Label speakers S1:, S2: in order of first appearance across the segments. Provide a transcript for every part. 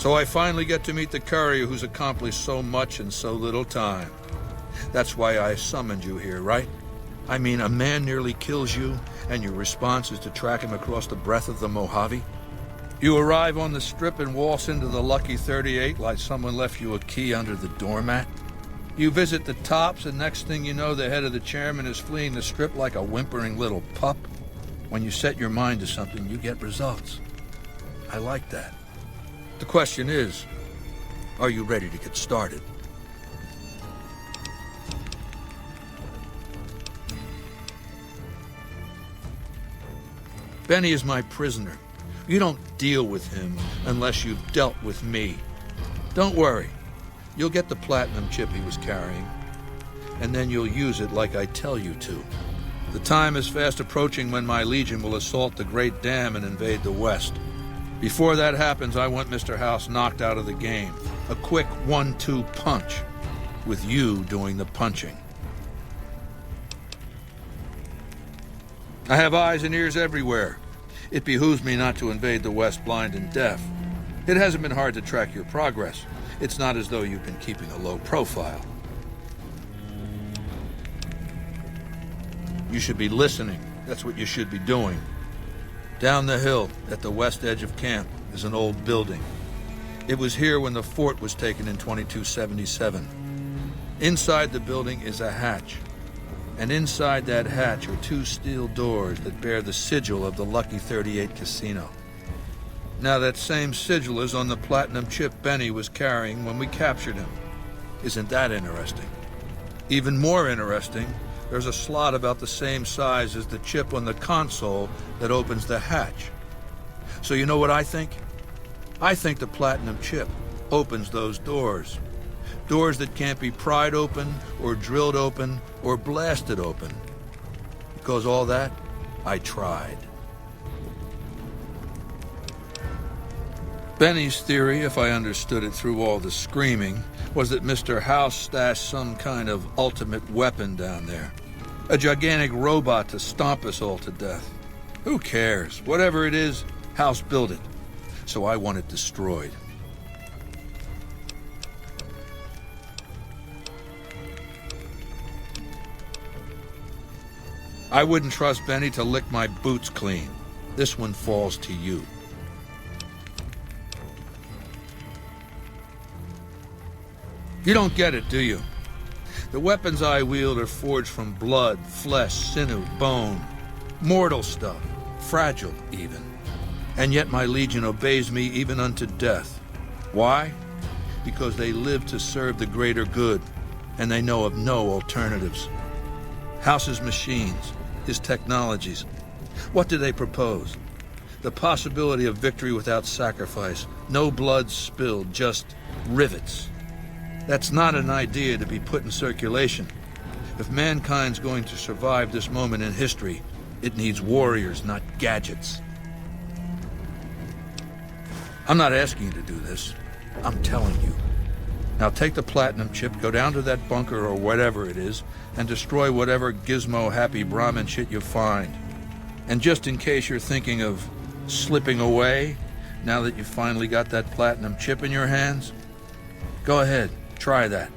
S1: So I finally get to meet the courier who's accomplished so much in so little time. That's why I summoned you here, right? I mean, a man nearly kills you, and your response is to track him across the breadth of the Mojave? You arrive on the strip and waltz into the Lucky 38 like someone left you a key under the doormat? You visit the tops, and next thing you know, the head of the chairman is fleeing the strip like a whimpering little pup? When you set your mind to something, you get results. I like that. The question is, are you ready to get started? Benny is my prisoner. You don't deal with him unless you've dealt with me. Don't worry. You'll get the platinum chip he was carrying, and then you'll use it like I tell you to. The time is fast approaching when my legion will assault the Great Dam and invade the West. Before that happens, I want Mr. House knocked out of the game. A quick 1-2 punch, with you doing the punching. I have eyes and ears everywhere. It behooves me not to invade the West blind and deaf. It hasn't been hard to track your progress. It's not as though you've been keeping a low profile. You should be listening. That's what you should be doing. Down the hill, at the west edge of camp, is an old building. It was here when the fort was taken in 2277. Inside the building is a hatch. And inside that hatch are 2 steel doors that bear the sigil of the Lucky 38 casino. Now that same sigil is on the platinum chip Benny was carrying when we captured him. Isn't that interesting? Even more interesting, there's a slot about the same size as the chip on the console that opens the hatch. So you know what I think? I think the platinum chip opens those doors. Doors that can't be pried open, or drilled open, or blasted open. Because all that, I tried. Benny's theory, if I understood it through all the screaming, was that Mr. House stashed some kind of ultimate weapon down there. A gigantic robot to stomp us all to death. Who cares? Whatever it is, House built it. So I want it destroyed. I wouldn't trust Benny to lick my boots clean. This one falls to you. You don't get it, do you? The weapons I wield are forged from blood, flesh, sinew, bone. Mortal stuff. Fragile, even. And yet my legion obeys me even unto death. Why? Because they live to serve the greater good, and they know of no alternatives. House's machines, his technologies. What do they propose? The possibility of victory without sacrifice. No blood spilled, just rivets. That's not an idea to be put in circulation. If mankind's going to survive this moment in history, it needs warriors, not gadgets. I'm not asking you to do this. I'm telling you. Now take the platinum chip, go down to that bunker or whatever it is, and destroy whatever gizmo-happy Brahmin shit you find. And just in case you're thinking of slipping away, now that you finally got that platinum chip in your hands, go ahead, try that.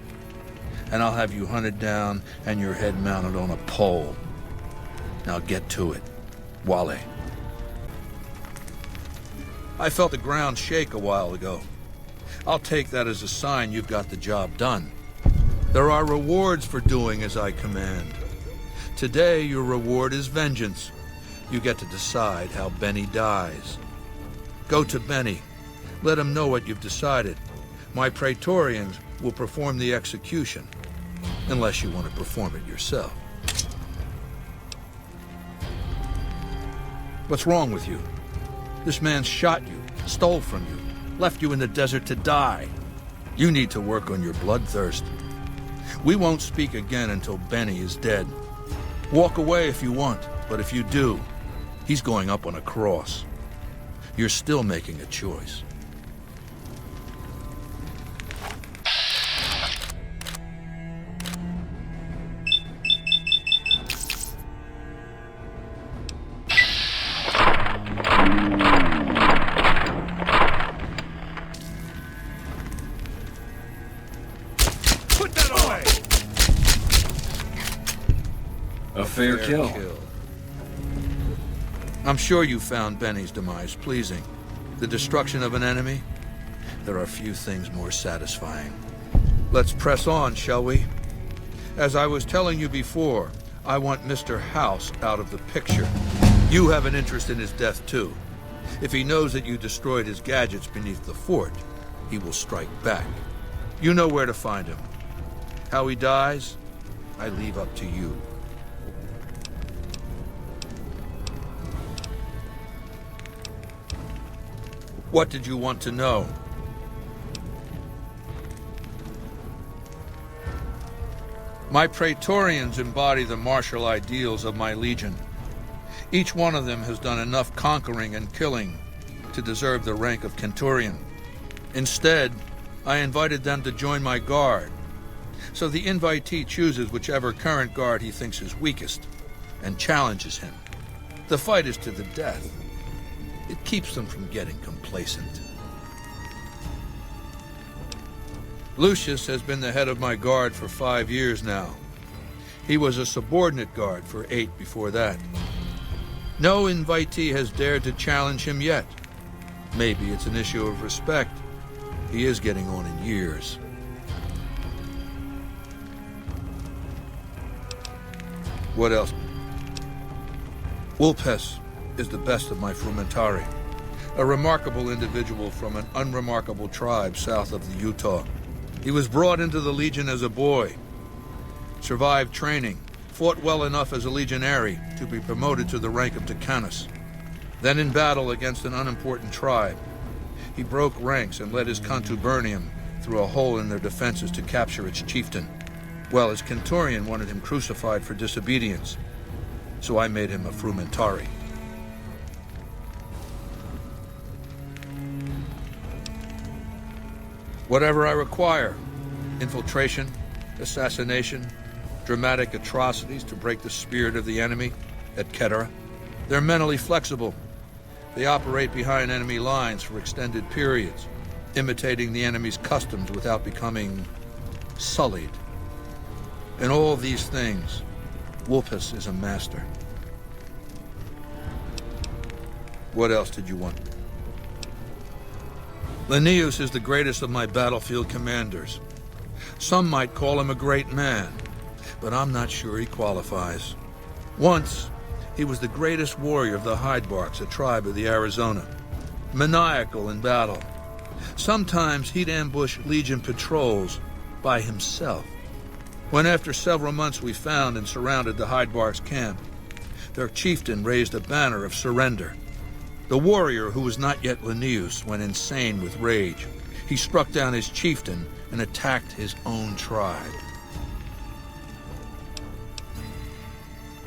S1: And I'll have you hunted down and your head mounted on a pole. Now get to it. Wale. I felt the ground shake a while ago. I'll take that as a sign you've got the job done. There are rewards for doing as I command. Today, your reward is vengeance. You get to decide how Benny dies. Go to Benny. Let him know what you've decided. My Praetorians will perform the execution, unless you want to perform it yourself. What's wrong with you? This man shot you, stole from you, left you in the desert to die. You need to work on your bloodthirst. We won't speak again until Benny is dead. Walk away if you want, but if you do, he's going up on a cross. You're still making a choice.
S2: fair kill.
S1: I'm sure you found Benny's demise pleasing. The destruction of an enemy? There are few things more satisfying. Let's press on, shall we? As I was telling you before, I want Mr. House out of the picture. You have an interest in his death, too. If he knows that you destroyed his gadgets beneath the fort, he will strike back. You know where to find him. How he dies, I leave up to you. What did you want to know? My Praetorians embody the martial ideals of my legion. Each one of them has done enough conquering and killing to deserve the rank of Centurion. Instead, I invited them to join my guard. So the invitee chooses whichever current guard he thinks is weakest and challenges him. The fight is to the death. It keeps them from getting complacent. Lucius has been the head of my guard for 5 years now. He was a subordinate guard for 8 before that. No invitee has dared to challenge him yet. Maybe it's an issue of respect. He is getting on in years. What else? Vulpes is the best of my frumentari, a remarkable individual from an unremarkable tribe south of the Utah. He was brought into the Legion as a boy, survived training, fought well enough as a legionary to be promoted to the rank of decanus. Then in battle against an unimportant tribe, he broke ranks and led his contubernium through a hole in their defenses to capture its chieftain. Well, his Centurion wanted him crucified for disobedience, so I made him a frumentari. Whatever I require, infiltration, assassination, dramatic atrocities to break the spirit of the enemy, etc. They're mentally flexible. They operate behind enemy lines for extended periods, imitating the enemy's customs without becoming sullied. In all these things, Vulpes is a master. What else did you want? Linnaeus is the greatest of my battlefield commanders. Some might call him a great man, but I'm not sure he qualifies. Once, he was the greatest warrior of the Hydebarks, a tribe of the Arizona. Maniacal in battle. Sometimes he'd ambush Legion patrols by himself. When after several months we found and surrounded the Hydebarks camp, their chieftain raised a banner of surrender. The warrior, who was not yet Linnaeus, went insane with rage. He struck down his chieftain and attacked his own tribe.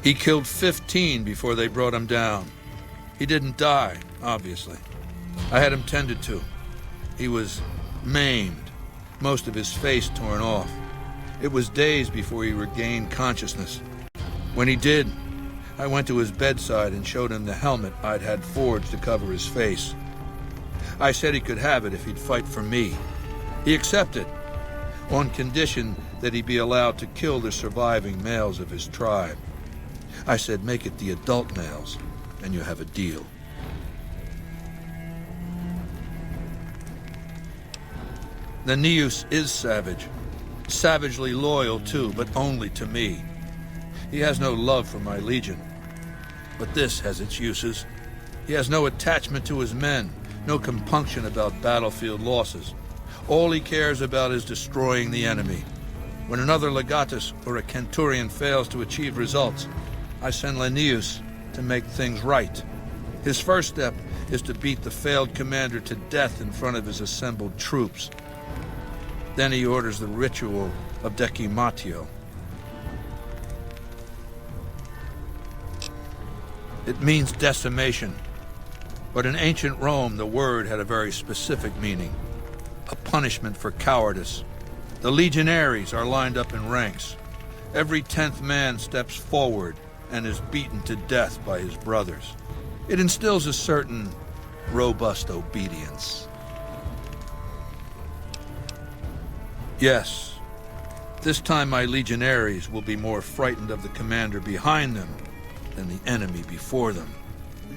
S1: He killed 15 before they brought him down. He didn't die, obviously. I had him tended to. He was maimed, most of his face torn off. It was days before he regained consciousness. When he did, I went to his bedside and showed him the helmet I'd had forged to cover his face. I said he could have it if he'd fight for me. He accepted, on condition that he be allowed to kill the surviving males of his tribe. I said, make it the adult males, and you have a deal. Linnaeus is savage. Savagely loyal, too, but only to me. He has no love for my legion. But this has its uses. He has no attachment to his men, no compunction about battlefield losses. All he cares about is destroying the enemy. When another legatus or a centurion fails to achieve results, I send Linnaeus to make things right. His first step is to beat the failed commander to death in front of his assembled troops. Then he orders the ritual of 𝐾𝐢𝐬𝐿. It means decimation, but in ancient Rome the word had a very specific meaning, a punishment for cowardice. The legionaries are lined up in ranks. Every 10th man steps forward and is beaten to death by his brothers. It instills a certain robust obedience. Yes, This time my legionaries will be more frightened of the commander behind them than the enemy before them.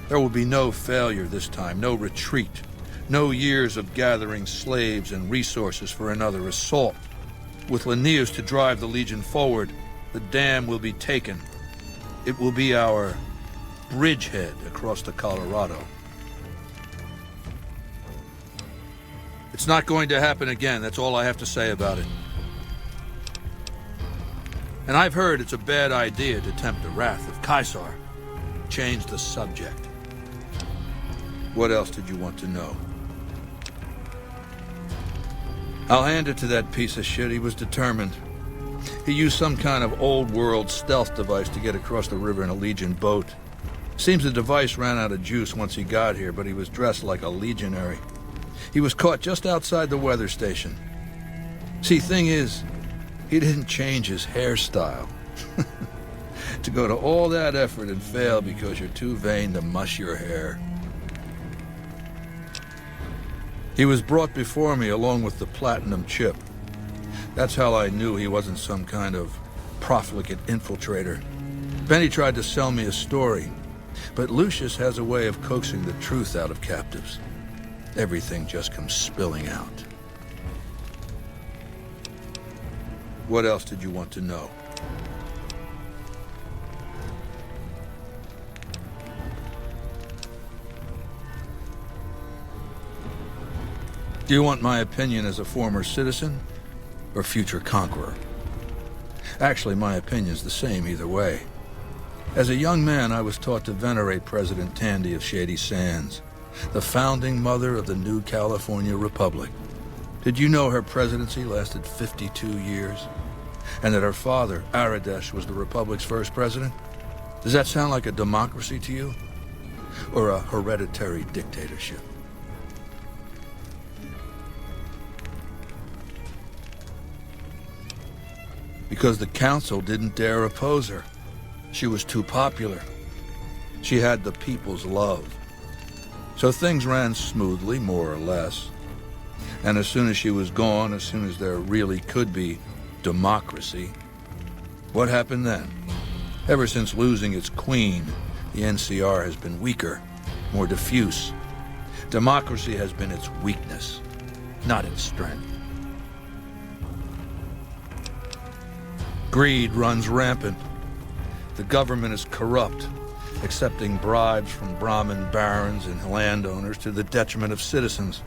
S1: There will be no failure this time, no retreat, no years of gathering slaves and resources for another assault. With Linnaeus to drive the legion forward, the dam will be taken. It will be our bridgehead across the Colorado. It's not going to happen again, that's all I have to say about it. And I've heard it's a bad idea to tempt the wrath of Caesar. Change the subject. What else did you want to know? I'll hand it to that piece of shit. He was determined. He used some kind of old-world stealth device to get across the river in a Legion boat. Seems the device ran out of juice once he got here, but he was dressed like a legionary. He was caught just outside the weather station. See, thing is, he didn't change his hairstyle. To go to all that effort and fail because you're too vain to mush your hair. He was brought before me along with the platinum chip. That's how I knew he wasn't some kind of profligate infiltrator. Benny tried to sell me a story, but Lucius has a way of coaxing the truth out of captives. Everything just comes spilling out. What else did you want to know? Do you want my opinion as a former citizen or future conqueror? Actually, my opinion's the same either way. As a young man, I was taught to venerate President Tandy of Shady Sands, the founding mother of the new California Republic. Did you know her presidency lasted 52 years? And that her father, Aradesh, was the Republic's first president? Does that sound like a democracy to you? Or a hereditary dictatorship? Because the council didn't dare oppose her. She was too popular. She had the people's love. So things ran smoothly, more or less. And as soon as she was gone, as soon as there really could be democracy, what happened then? Ever since losing its queen, the NCR has been weaker, more diffuse. Democracy has been its weakness, not its strength. Greed runs rampant. The government is corrupt, accepting bribes from Brahmin barons and landowners to the detriment of citizens.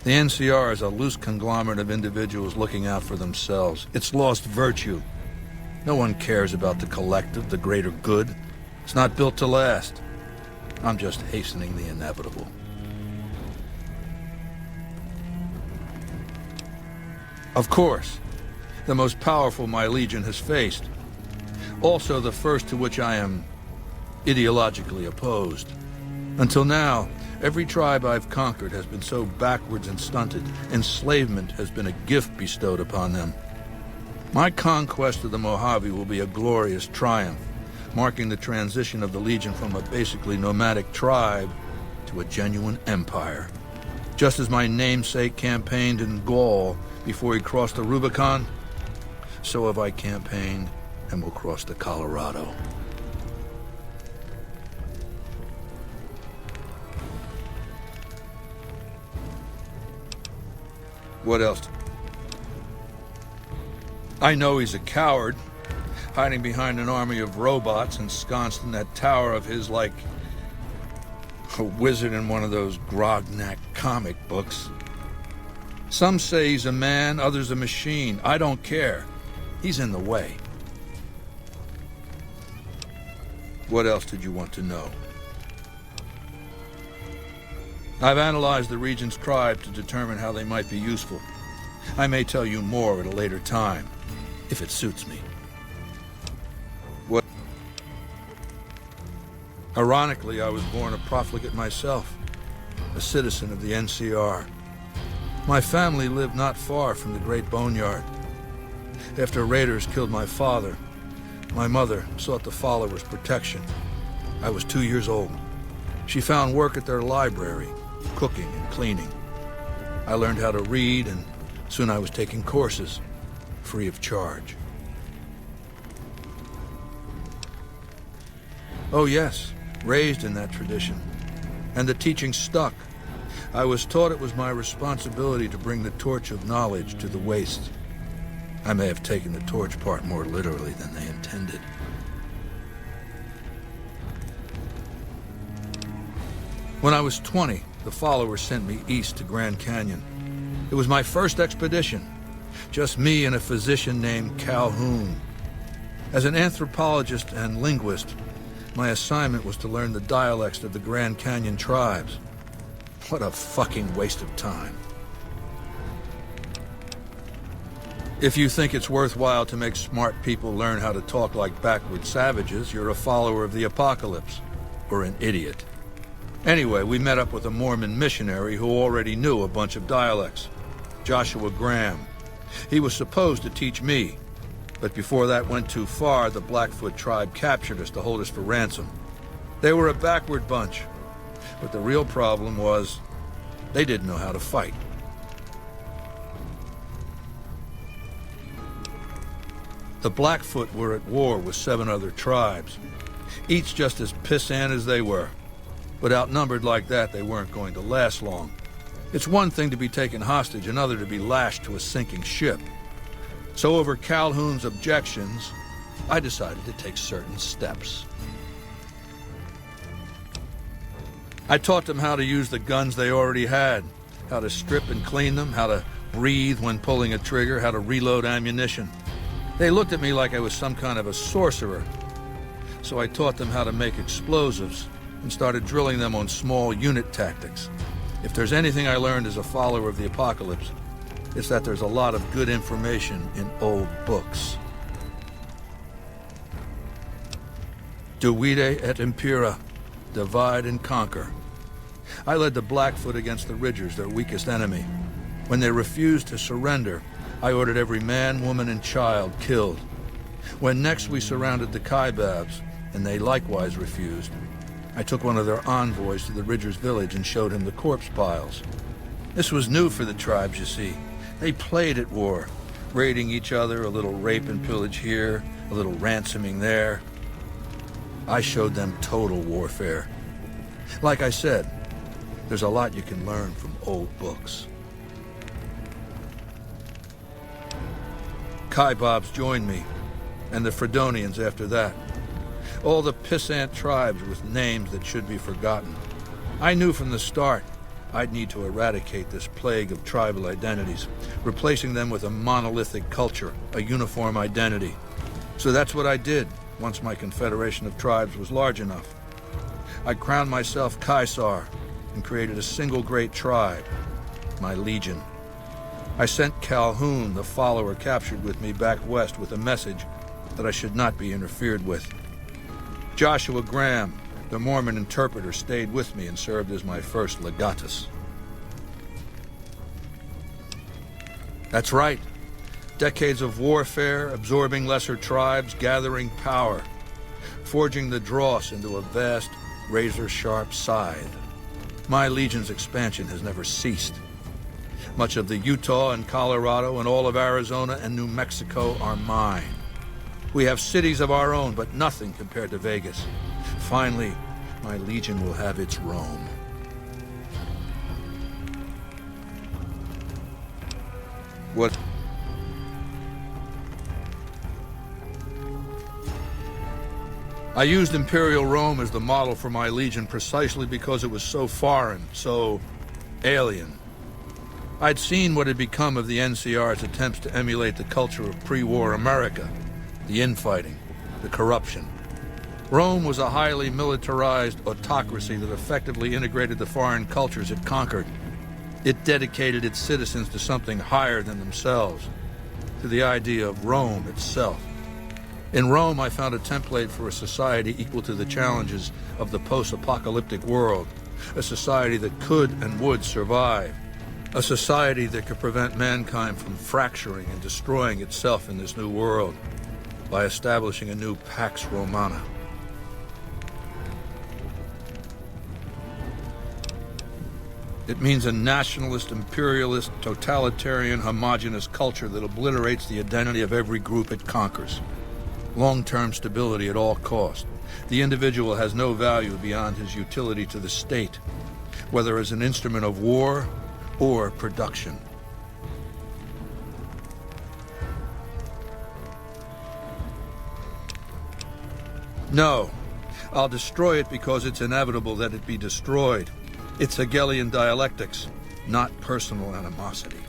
S1: The NCR is a loose conglomerate of individuals looking out for themselves. It's lost virtue. No one cares about the collective, the greater good. It's not built to last. I'm just hastening the inevitable. Of course, the most powerful my legion has faced. Also the first to which I am ideologically opposed. Until now, every tribe I've conquered has been so backwards and stunted, enslavement has been a gift bestowed upon them. My conquest of the Mojave will be a glorious triumph, marking the transition of the Legion from a basically nomadic tribe to a genuine empire. Just as my namesake campaigned in Gaul before he crossed the Rubicon, so have I campaigned and will cross the Colorado. What else? I know he's a coward, hiding behind an army of robots ensconced in that tower of his like a wizard in one of those Grognak comic books. Some say he's a man, others a machine. I don't care. He's in the way. What else did you want to know? I've analyzed the region's tribe to determine how they might be useful. I may tell you more at a later time, if it suits me. What? Ironically, I was born a profligate myself, a citizen of the NCR. My family lived not far from the Great Boneyard. After raiders killed my father, my mother sought the followers' protection. I was 2 years old. She found work at their library, cooking and cleaning. I learned how to read, and soon I was taking courses. free of charge. Oh yes, raised in that tradition. And the teaching stuck. I was taught it was my responsibility to bring the torch of knowledge to the waste. I may have taken the torch part more literally than they intended. When I was 20, the followers sent me east to Grand Canyon. It was my first expedition. Just me and a physician named Calhoun. As an anthropologist and linguist, my assignment was to learn the dialects of the Grand Canyon tribes. What a fucking waste of time. If you think it's worthwhile to make smart people learn how to talk like backward savages, you're a follower of the apocalypse, or an idiot. Anyway, we met up with a Mormon missionary who already knew a bunch of dialects, Joshua Graham. He was supposed to teach me, but before that went too far, the Blackfoot tribe captured us to hold us for ransom. They were a backward bunch, but the real problem was they didn't know how to fight. The Blackfoot were at war with 7 other tribes, each just as pissant as they were. But outnumbered like that, they weren't going to last long. It's one thing to be taken hostage, another to be lashed to a sinking ship. So over Calhoun's objections, I decided to take certain steps. I taught them how to use the guns they already had, how to strip and clean them, how to breathe when pulling a trigger, how to reload ammunition. They looked at me like I was some kind of a sorcerer. So I taught them how to make explosives and started drilling them on small unit tactics. If there's anything I learned as a follower of the apocalypse, it's that there's a lot of good information in old books. Divide et impera, divide and conquer. I led the Blackfoot against the Ridgers, their weakest enemy. When they refused to surrender, I ordered every man, woman, and child killed. When next we surrounded the Kaibabs, and they likewise refused, I took one of their envoys to the Ridgers' village and showed him the corpse piles. This was new for the tribes, you see. They played at war, raiding each other, a little rape and pillage here, a little ransoming there. I showed them total warfare. Like I said, there's a lot you can learn from old books. Kaibabs joined me, and the Fredonians after that. All the pissant tribes with names that should be forgotten. I knew from the start I'd need to eradicate this plague of tribal identities, replacing them with a monolithic culture, a uniform identity. So that's what I did once my confederation of tribes was large enough. I crowned myself Caesar and created a single great tribe, my legion. I sent Calhoun, the follower captured with me, back west with a message that I should not be interfered with. Joshua Graham, the Mormon interpreter, stayed with me and served as my first legatus. That's right. Decades of warfare, absorbing lesser tribes, gathering power, forging the dross into a vast, razor-sharp scythe. My legion's expansion has never ceased. Much of the Utah and Colorado and all of Arizona and New Mexico are mine. We have cities of our own, but nothing compared to Vegas. Finally, my legion will have its Rome. What? I used Imperial Rome as the model for my legion precisely because it was so foreign, so alien. I'd seen what had become of the NCR's attempts to emulate the culture of pre-war America. The infighting, the corruption. Rome was a highly militarized autocracy that effectively integrated the foreign cultures it conquered. It dedicated its citizens to something higher than themselves, to the idea of Rome itself. In Rome, I found a template for a society equal to the challenges of the post-apocalyptic world, a society that could and would survive, a society that could prevent mankind from fracturing and destroying itself in this new world by establishing a new Pax Romana. It means a nationalist, imperialist, totalitarian, homogenous culture that obliterates the identity of every group it conquers. Long-term stability at all cost. The individual has no value beyond his utility to the state, whether as an instrument of war or production. No, I'll destroy it because it's inevitable that it be destroyed. It's Hegelian dialectics, not personal animosity.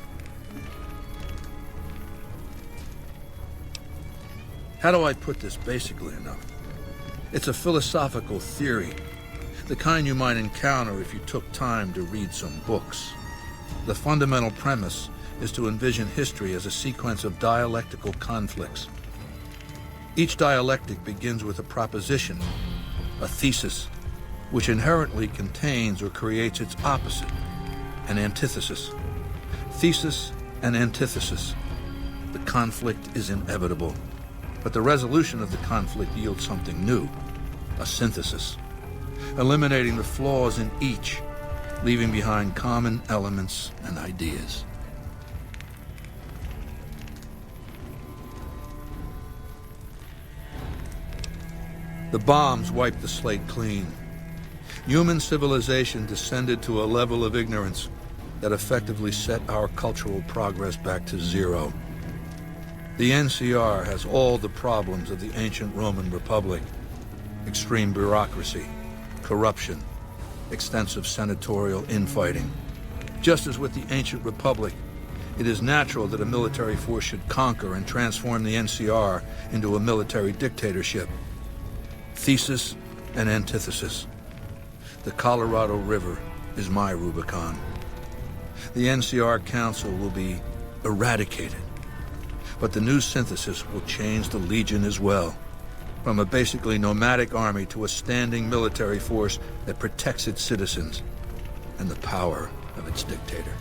S1: How do I put this basically enough? It's a philosophical theory, the kind you might encounter if you took time to read some books. The fundamental premise is to envision history as a sequence of dialectical conflicts. Each dialectic begins with a proposition, a thesis, which inherently contains or creates its opposite, an antithesis. Thesis and antithesis. The conflict is inevitable, but the resolution of the conflict yields something new, a synthesis, eliminating the flaws in each, leaving behind common elements and ideas. The bombs wiped the slate clean. Human civilization descended to a level of ignorance that effectively set our cultural progress back to zero. The NCR has all the problems of the ancient Roman Republic: extreme bureaucracy, corruption, extensive senatorial infighting. Just as with the ancient Republic, it is natural that a military force should conquer and transform the NCR into a military dictatorship. Thesis and antithesis. The Colorado River is my Rubicon. The NCR Council will be eradicated, but the new synthesis will change the Legion as well, from a basically nomadic army to a standing military force that protects its citizens and the power of its dictator.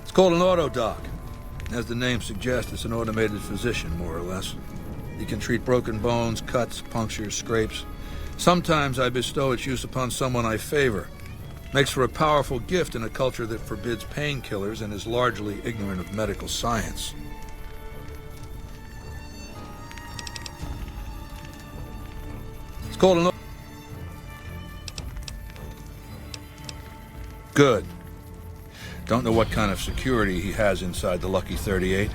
S1: It's called an autodoc. As the name suggests, it's an automated physician, more or less. He can treat broken bones, cuts, punctures, scrapes. Sometimes I bestow its use upon someone I favor. Makes for a powerful gift in a culture that forbids painkillers and is largely ignorant of medical science. It's called an... Good. Don't know what kind of security he has inside the Lucky 38,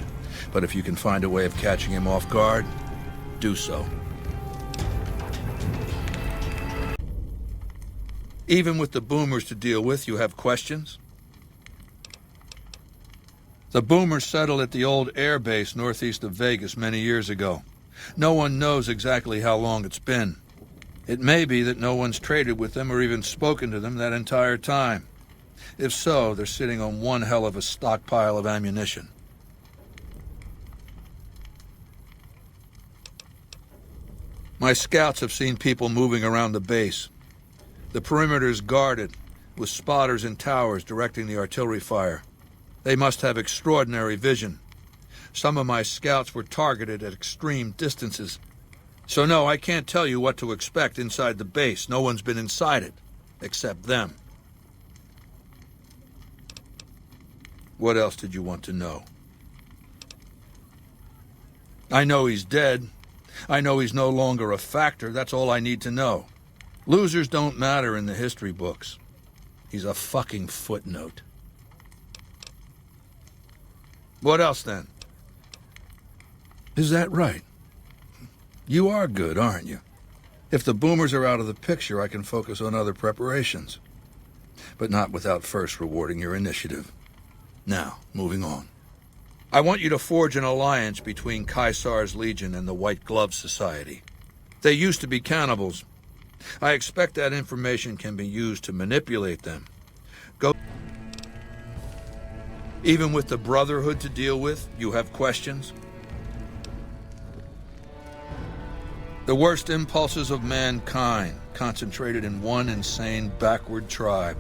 S1: but if you can find a way of catching him off guard, do so. Even with the boomers to deal with, you have questions? The boomers settled at the old air base northeast of Vegas many years ago. No one knows exactly how long it's been. It may be that no one's traded with them or even spoken to them that entire time. If so, they're sitting on one hell of a stockpile of ammunition. My scouts have seen people moving around the base. The perimeter is guarded, with spotters in towers directing the artillery fire. They must have extraordinary vision. Some of my scouts were targeted at extreme distances. So no, I can't tell you what to expect inside the base. No one's been inside it, except them. What else did you want to know? I know he's dead. I know he's no longer a factor. That's all I need to know. Losers don't matter in the history books. He's a fucking footnote. What else then? Is that right? You are good, aren't you? If the boomers are out of the picture, I can focus on other preparations. But not without first rewarding your initiative. Now, moving on. I want you to forge an alliance between Caesar's Legion and the White Glove Society. They used to be cannibals. I expect that information can be used to manipulate them. Go. Even with the Brotherhood to deal with, you have questions? The worst impulses of mankind concentrated in one insane backward tribe.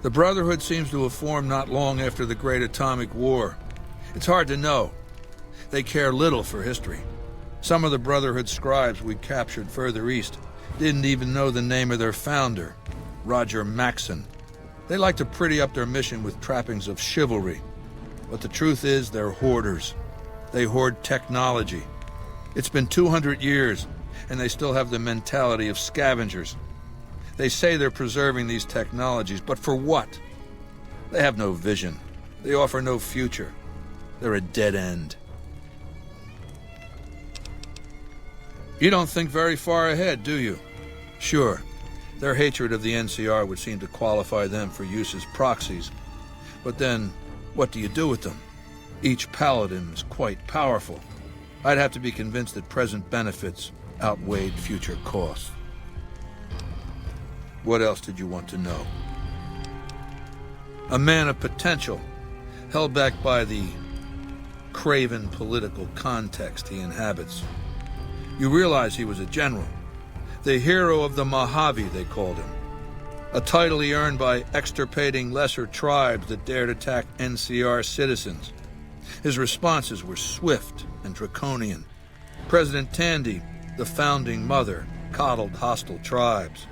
S1: The Brotherhood seems to have formed not long after the Great Atomic War. It's hard to know. They care little for history. Some of the Brotherhood scribes we captured further east didn't even know the name of their founder, Roger Maxson. They like to pretty up their mission with trappings of chivalry. But the truth is, they're hoarders. They hoard technology. It's been 200 years, and they still have the mentality of scavengers. They say they're preserving these technologies, but for what? They have no vision. They offer no future. They're a dead end. You don't think very far ahead, do you? Sure, their hatred of the NCR would seem to qualify them for use as proxies. But then, what do you do with them? Each paladin is quite powerful. I'd have to be convinced that present benefits outweighed future costs. What else did you want to know? A man of potential, held back by the craven political context he inhabits. You realize he was a general. The hero of the Mojave, they called him. A title he earned by extirpating lesser tribes that dared attack NCR citizens. His responses were swift and draconian. President Tandy, the founding mother, coddled hostile tribes.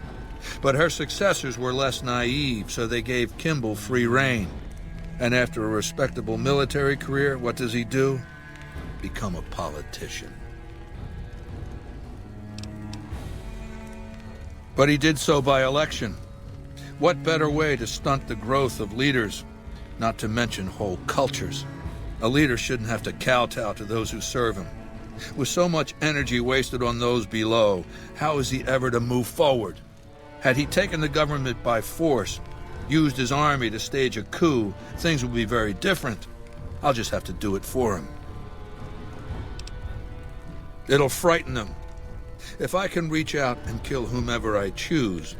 S1: But her successors were less naive, so they gave Kimball free rein. And after a respectable military career, what does he do? Become a politician. But he did so by election. What better way to stunt the growth of leaders, not to mention whole cultures? A leader shouldn't have to kowtow to those who serve him. With so much energy wasted on those below, how is he ever to move forward? Had he taken the government by force, used his army to stage a coup, things would be very different. I'll just have to do it for him. It'll frighten them. If I can reach out and kill whomever I choose,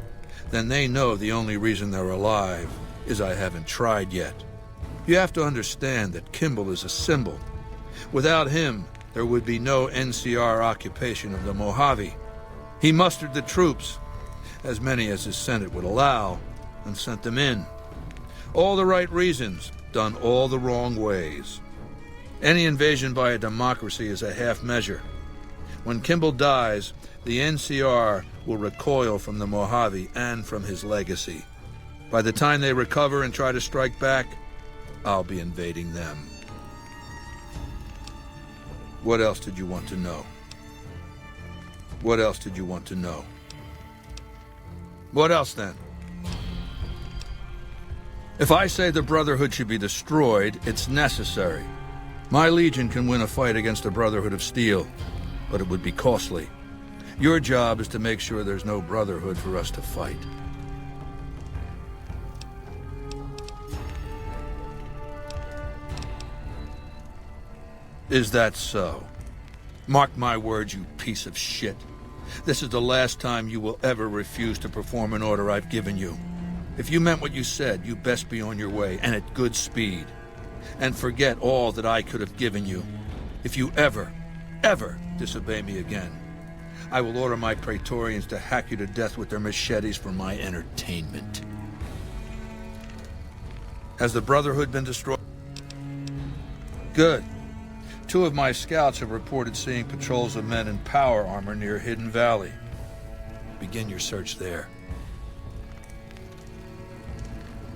S1: then they know the only reason they're alive is I haven't tried yet. You have to understand that Kimball is a symbol. Without him, there would be no NCR occupation of the Mojave. He mustered the troops, as many as his Senate would allow, and sent them in. All the right reasons, done all the wrong ways. Any invasion by a democracy is a half measure. When Kimball dies, the NCR will recoil from the Mojave and from his legacy. By the time they recover and try to strike back, I'll be invading them. What else did you want to know? What else did you want to know? What else then? If I say the Brotherhood should be destroyed, it's necessary. My Legion can win a fight against the Brotherhood of Steel, but it would be costly. Your job is to make sure there's no Brotherhood for us to fight. Is that so? Mark my words, you piece of shit. This is the last time you will ever refuse to perform an order I've given you. If you meant what you said, you best be on your way, and at good speed. And forget all that I could have given you. If you ever disobey me again, I will order my Praetorians to hack you to death with their machetes for my entertainment. Has the Brotherhood been destroyed? Good. 2 of my scouts have reported seeing patrols of men in power armor near Hidden Valley. Begin your search there.